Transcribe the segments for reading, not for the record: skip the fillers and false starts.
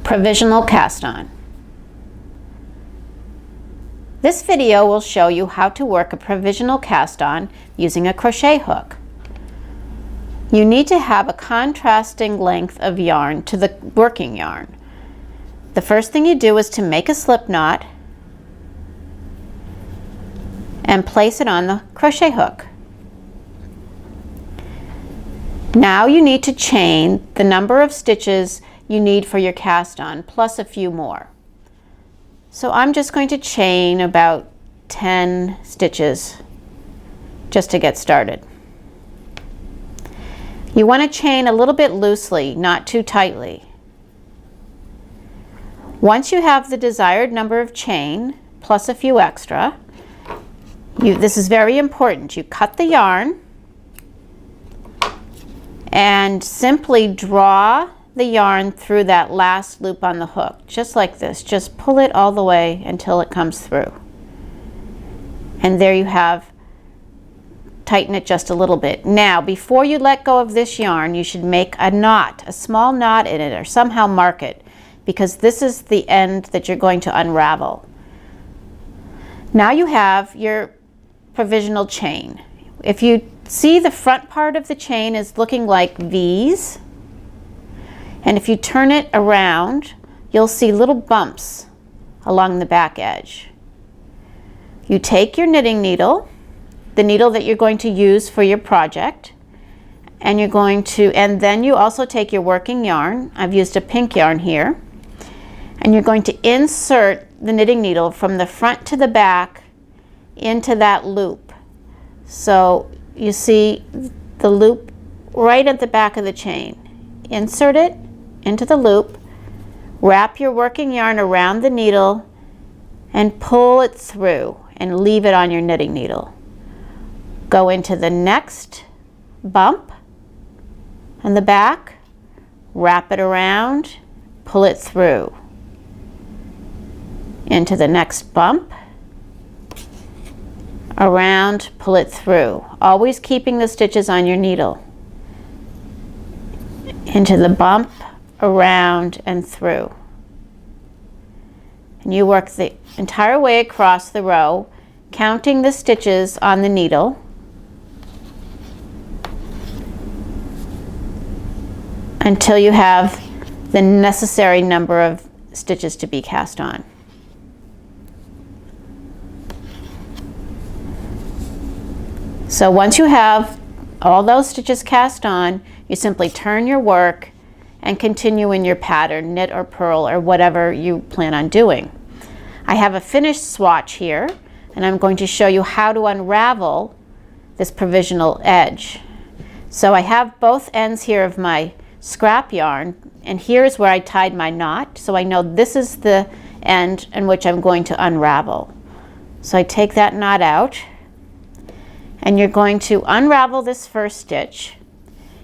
Provisional cast on. This video will show you how to work a provisional cast on using a crochet hook. You need to have a contrasting length of yarn to the working yarn. The first thing you do is to make a slip knot and place it on the crochet hook. Now you need to chain the number of stitches you need for your cast on plus a few more. So I'm just going to chain about 10 stitches just to get started. You want to chain a little bit loosely, not too tightly. Once you have the desired number of chain plus a few extra, this is very important. You cut the yarn and simply draw the yarn through that last loop on the hook, just like this. Just pull it all the way until it comes through. And there you have, tighten it just a little bit. Now, before you let go of this yarn, you should make a knot, a small knot in it, or somehow mark it, because this is the end that you're going to unravel. Now you have your provisional chain. If you see, the front part of the chain is looking like V's, and if you turn it around, you'll see little bumps along the back edge. You take your knitting needle, the needle that you're going to use for your project, and then you also take your working yarn. I've used a pink yarn here, and you're going to insert the knitting needle from the front to the back into that loop. So you see the loop right at the back of the chain. Insert it into the loop, wrap your working yarn around the needle, and pull it through and leave it on your knitting needle. Go into the next bump on the back, wrap it around, pull it through. Into the next bump, around, pull it through. Always keeping the stitches on your needle. Into the bump, around, and through. And you work the entire way across the row, counting the stitches on the needle until you have the necessary number of stitches to be cast on. So once you have all those stitches cast on, you simply turn your work and continue in your pattern, knit or purl or whatever you plan on doing. I have a finished swatch here, and I'm going to show you how to unravel this provisional edge. So I have both ends here of my scrap yarn, and here's where I tied my knot, so I know this is the end in which I'm going to unravel. So I take that knot out, and you're going to unravel this first stitch.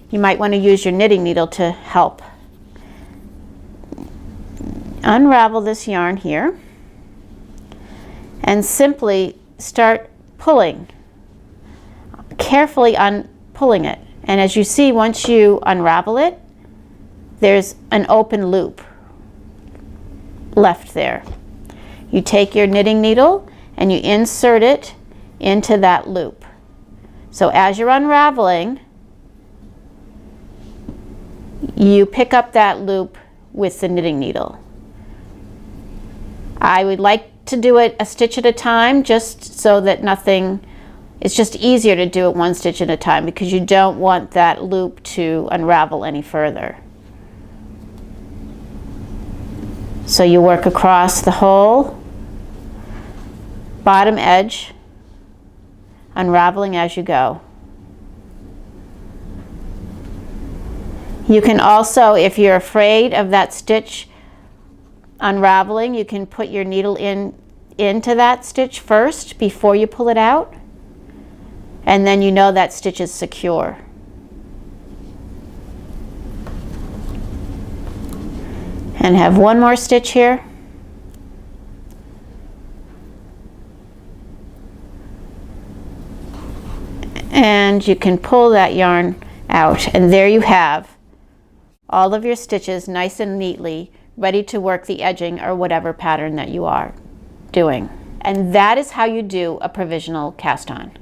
You might want to use your knitting needle to help. Unravel this yarn here and simply start pulling, carefully pulling it. And as you see, once you unravel it, there's an open loop left there. You take your knitting needle and you insert it into that loop. So as you're unraveling, you pick up that loop with the knitting needle. I would like to do it a stitch at a time, just so that it's just easier to do it one stitch at a time, because you don't want that loop to unravel any further. So you work across the whole bottom edge, unraveling as you go. You can also, if you're afraid of that stitch unraveling, you can put your needle into that stitch first before you pull it out, and then you know that stitch is secure. And have one more stitch here. And you can pull that yarn out, and there you have all of your stitches nice and neatly ready to work the edging or whatever pattern that you are doing. And that is how you do a provisional cast on.